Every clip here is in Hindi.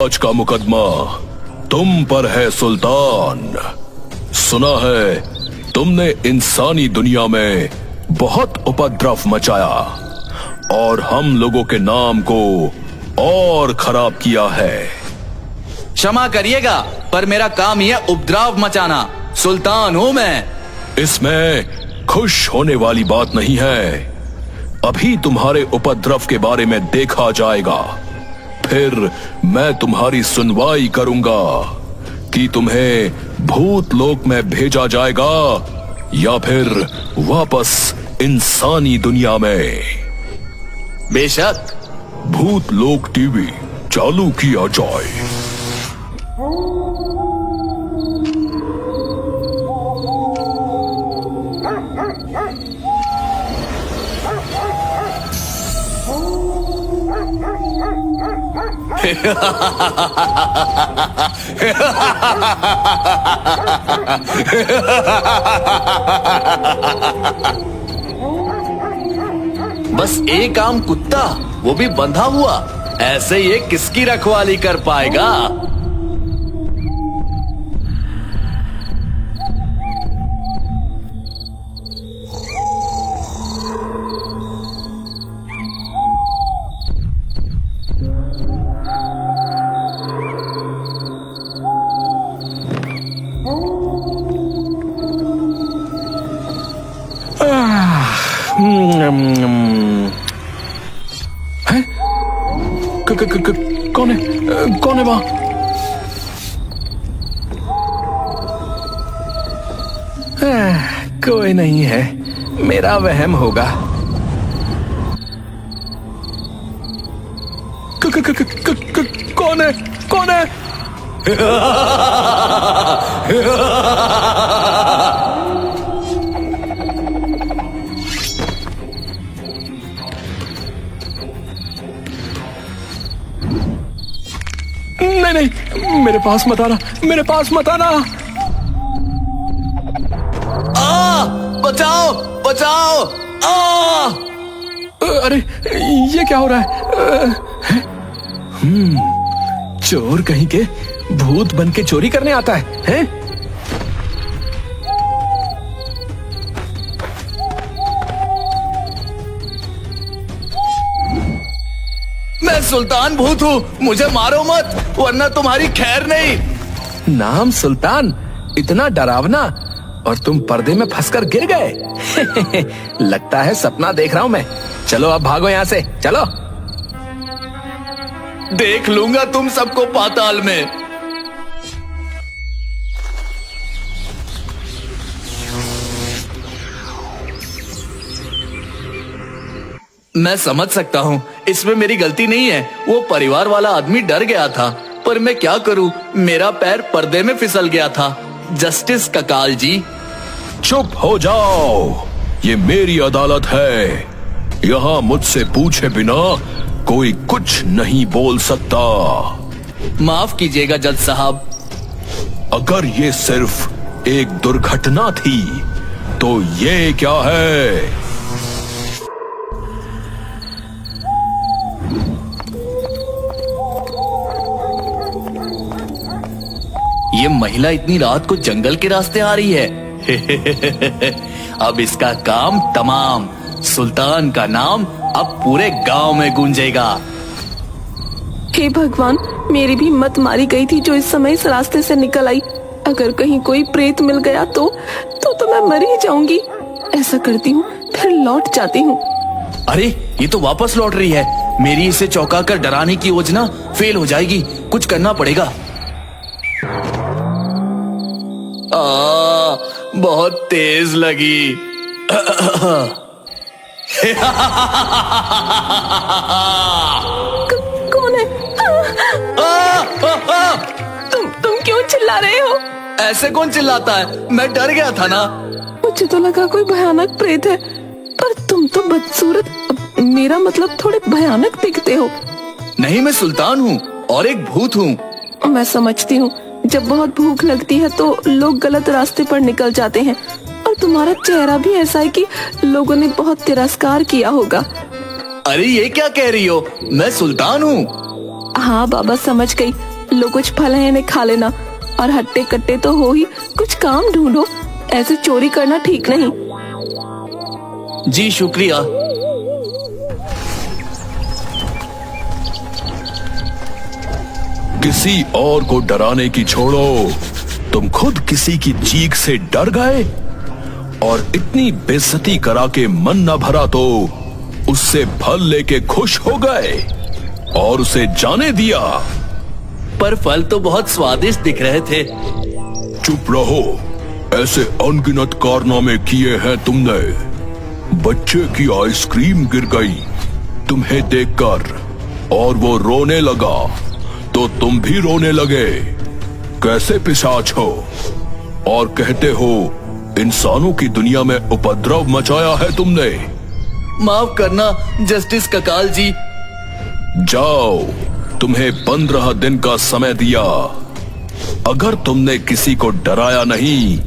आज का मुकदमा तुम पर है सुल्तान। सुना है तुमने इंसानी दुनिया में बहुत उपद्रव मचाया और हम लोगों के नाम को और खराब किया है। क्षमा करिएगा, पर मेरा काम ही है उपद्रव मचाना। सुल्तान हूँ मैं। इसमें खुश होने वाली बात नहीं है। अभी तुम्हारे उपद्रव के बारे में देखा जाएगा, फिर मैं तुम्हारी सुनवाई करूंगा कि तुम्हें भूत लोक में भेजा जाएगा या फिर वापस इंसानी दुनिया में। बेशक। भूत लोक टीवी चालू किया जाए। बस एक आम कुत्ता, वो भी बंधा हुआ, ऐसे ये किसकी रखवाली कर पाएगा? है? कौन है? कौन है वहां? कोई नहीं है, मेरा वहम होगा। कौन है? कौन है? नहीं नहीं, मेरे पास मत आना, मेरे पास मत आना। बचाओ बचाओ! अरे ये क्या हो रहा है? चोर कहीं के भूत बन के चोरी करने आता है, हैं? मैं सुल्तान भूत हूँ, मुझे मारो मत वरना तुम्हारी खैर नहीं। नाम सुल्तान, इतना डरावना, और तुम पर्दे में फंसकर गिर गए। लगता है सपना देख रहा हूं मैं। चलो अब भागो यहां से, चलो। देख लूंगा तुम सबको पाताल में। मैं समझ सकता हूँ, इसमें मेरी गलती नहीं है। वो परिवार वाला आदमी डर गया था, पर मैं क्या करूँ, मेरा पैर पर्दे में फिसल गया था। जस्टिस ककाल जी। चुप हो जाओ, ये मेरी अदालत है। यहाँ मुझसे पूछे बिना कोई कुछ नहीं बोल सकता। माफ कीजिएगा जज साहब। अगर ये सिर्फ एक दुर्घटना थी तो ये क्या है? ये महिला इतनी रात को जंगल के रास्ते आ रही है। अब इसका काम तमाम। सुल्तान का नाम अब पूरे गांव में गूंजेगा। हे भगवान, मेरी भी मत मारी गई थी जो इस समय इस रास्ते से निकल आई। अगर कहीं कोई प्रेत मिल गया तो मैं मर ही जाऊंगी। ऐसा करती हूँ, फिर लौट जाती हूँ। अरे ये तो वापस लौट रही है। मेरी इसे चौंका कर डराने की योजना फेल हो जाएगी। कुछ करना पड़ेगा। बहुत तेज लगी। कौन है? तुम क्यों चिल्ला रहे हो? ऐसे कौन चिल्लाता है? मैं डर गया था ना। मुझे तो लगा कोई भयानक प्रेत है, पर तुम तो बदसूरत, मेरा मतलब थोड़े भयानक दिखते हो। नहीं, मैं सुल्तान हूँ और एक भूत हूँ। मैं समझती हूँ, जब बहुत भूख लगती है तो लोग गलत रास्ते पर निकल जाते हैं, और तुम्हारा चेहरा भी ऐसा है कि लोगों ने बहुत तिरस्कार किया होगा। अरे ये क्या कह रही हो? मैं सुल्तान हूँ। हाँ बाबा, समझ गई। लो कुछ फल है इन्हें खा लेना, और हट्टे कट्टे तो हो ही, कुछ काम ढूंढो, ऐसे चोरी करना ठीक नहीं। जी शुक्रिया। किसी और को डराने की छोड़ो, तुम खुद किसी की चीख से डर गए और इतनी बेइज्जती करा के मन न भरा तो उससे फल लेके खुश हो गए और उसे जाने दिया। पर फल तो बहुत स्वादिष्ट दिख रहे थे। चुप रहो, ऐसे अनगिनत कारनामे किए हैं तुमने। बच्चे की आइसक्रीम गिर गई तुम्हें देखकर और वो रोने लगा तो तुम भी रोने लगे। कैसे पिशाच हो और कहते हो इंसानों की दुनिया में उपद्रव मचाया है तुमने। माफ करना जस्टिस ककाल जी। जाओ, तुम्हें 15 दिन का समय दिया। अगर तुमने किसी को डराया नहीं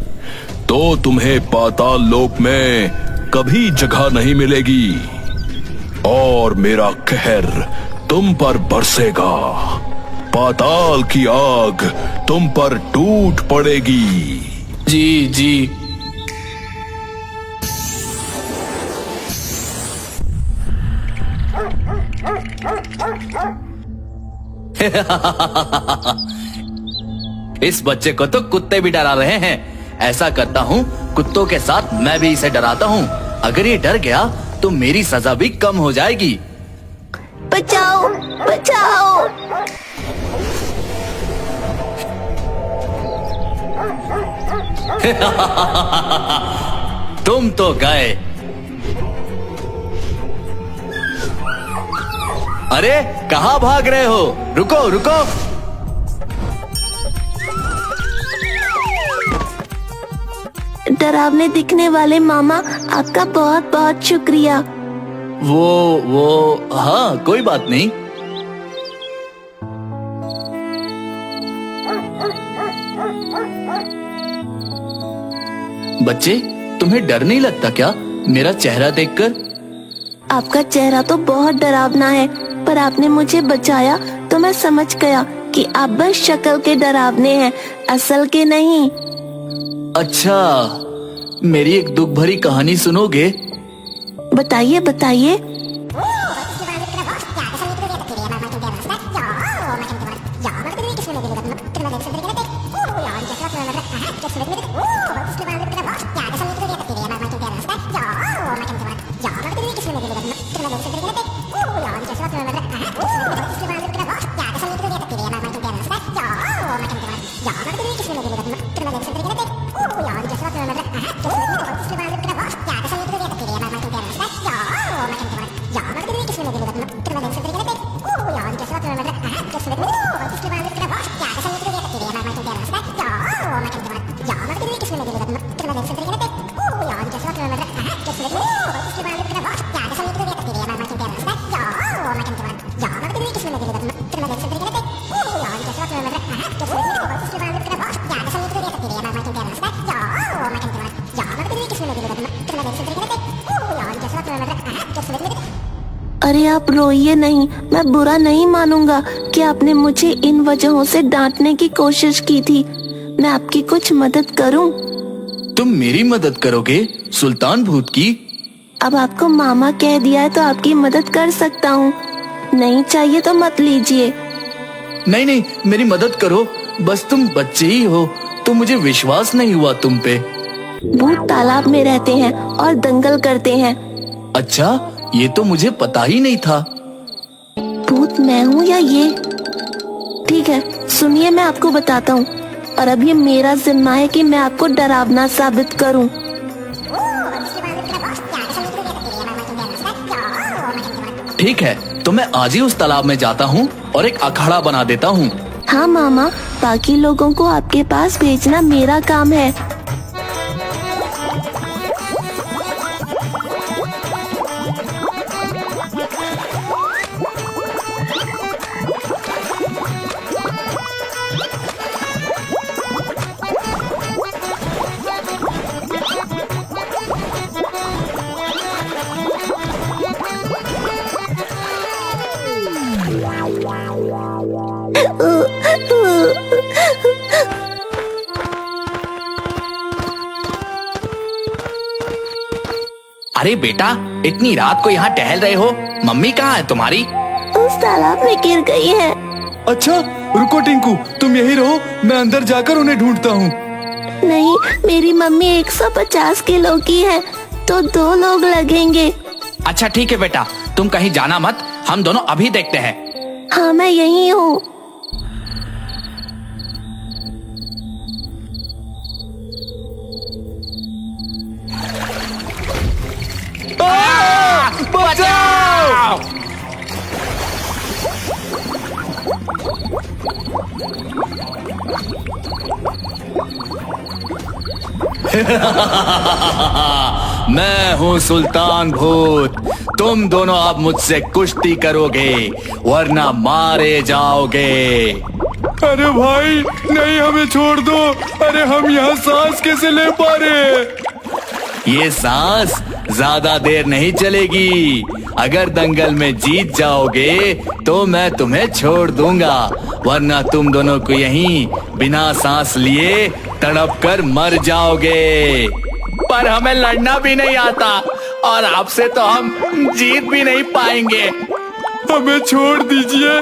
तो तुम्हें पाताल लोक में कभी जगह नहीं मिलेगी और मेरा कहर तुम पर बरसेगा। पाताल की आग तुम पर टूट पड़ेगी। जी जी। इस बच्चे को तो कुत्ते भी डरा रहे हैं। ऐसा करता हूँ, कुत्तों के साथ मैं भी इसे डराता हूँ। अगर ये डर गया तो मेरी सजा भी कम हो जाएगी। बचाओ बचाओ। तुम तो गए। अरे कहाँ भाग रहे हो? रुको रुको। डरावने दिखने वाले मामा, आपका बहुत बहुत शुक्रिया। वो हाँ, कोई बात नहीं। बच्चे, तुम्हें डर नहीं लगता क्या मेरा चेहरा देखकर? आपका चेहरा तो बहुत डरावना है, पर आपने मुझे बचाया तो मैं समझ गया कि आप बस शक्ल के डरावने हैं, असल के नहीं। अच्छा, मेरी एक दुख भरी कहानी सुनोगे? बताइए बताइए। अरे आप रोइए नहीं, मैं बुरा नहीं मानूंगा कि आपने मुझे इन वजहों से डांटने की कोशिश की थी। मैं आपकी कुछ मदद करूं? तुम मेरी मदद करोगे सुल्तान भूत की? अब आपको मामा कह दिया है तो आपकी मदद कर सकता हूँ। नहीं चाहिए तो मत लीजिए। नहीं नहीं, मेरी मदद करो। बस तुम बच्चे ही हो तो मुझे विश्वास नहीं हुआ तुम पे। भूत तालाब में रहते हैं और दंगल करते हैं। अच्छा, ये तो मुझे पता ही नहीं था। भूत मैं हूँ या ये? ठीक है, सुनिए मैं आपको बताता हूँ, और अब ये मेरा जिम्मा है कि मैं आपको डरावना साबित करूँ। ठीक है, तो मैं आज ही उस तालाब में जाता हूँ और एक अखाड़ा बना देता हूँ। हाँ मामा, बाकी लोगों को आपके पास भेजना मेरा काम है। अरे बेटा, इतनी रात को यहाँ टहल रहे हो? मम्मी कहाँ है तुम्हारी? उस तालाब में गिर गई है। अच्छा रुको टिंकू, तुम यही रहो, मैं अंदर जाकर उन्हें ढूंढता हूँ। नहीं, मेरी मम्मी 150 किलो की है, तो 2 लोग लगेंगे। अच्छा ठीक है बेटा, तुम कहीं जाना मत, हम दोनों अभी देखते हैं। हाँ, मैं यही हूँ। बचाओ! मैं हूँ सुल्तान भूत। तुम दोनों अब मुझसे कुश्ती करोगे, वरना मारे जाओगे। अरे भाई नहीं, हमें छोड़ दो। अरे हम यहाँ सांस कैसे ले पा रहे? ये सांस ज्यादा देर नहीं चलेगी। अगर दंगल में जीत जाओगे तो मैं तुम्हें छोड़ दूंगा, वरना तुम दोनों को यहीं बिना सांस लिए तड़प कर मर जाओगे। पर हमें लड़ना भी नहीं आता और आपसे तो हम जीत भी नहीं पाएंगे। हमें छोड़ दीजिए।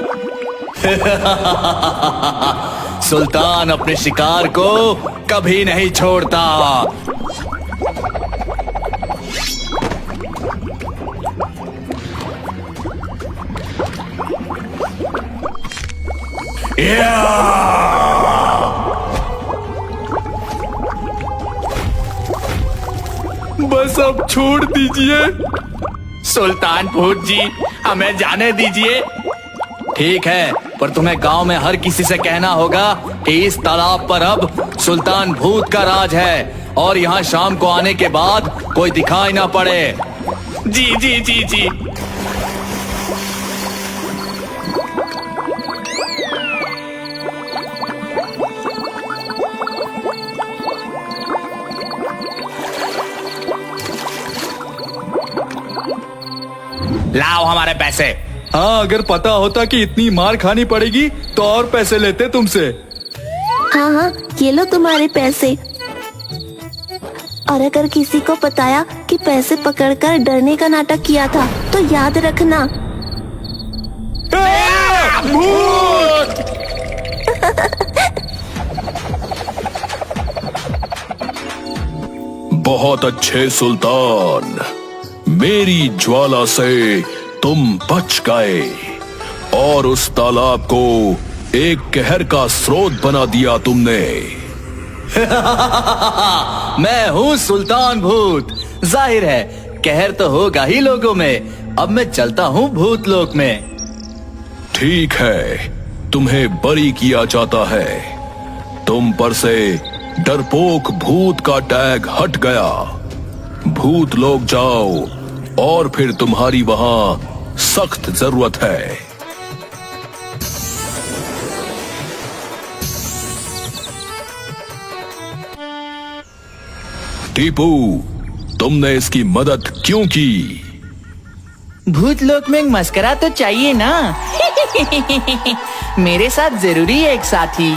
सुल्तान अपने शिकार को कभी नहीं छोड़ता। बस अब छोड़ दीजिए। सुल्तान भूत जी, हमें जाने दीजिए। ठीक है, पर तुम्हें गांव में हर किसी से कहना होगा कि इस तालाब पर अब सुल्तान भूत का राज है और यहाँ शाम को आने के बाद कोई दिखाई ना पड़े। जी जी जी जी। लाओ हमारे पैसे। हाँ, अगर पता होता कि इतनी मार खानी पड़ेगी तो और पैसे लेते तुमसे। हाँ हाँ, ये लो तुम्हारे पैसे। और अगर किसी को बताया कि पैसे पकड़कर डरने का नाटक किया था तो याद रखना। भूत! बहुत अच्छे सुल्तान, मेरी ज्वाला से तुम बच गए और उस तालाब को एक कहर का स्रोत बना दिया तुमने। मैं हूँ सुल्तान भूत। जाहिर है कहर तो होगा ही लोगों में। अब मैं चलता हूँ भूत लोक में। ठीक है, तुम्हें बरी किया जाता है। तुम पर से डरपोक भूत का टैग हट गया। भूत लोग जाओ, और फिर तुम्हारी वहां सख्त जरूरत है। टीपू, तुमने इसकी मदद क्यों की? भूत लोक में एक मस्करा तो चाहिए ना। मेरे साथ जरूरी है एक साथी।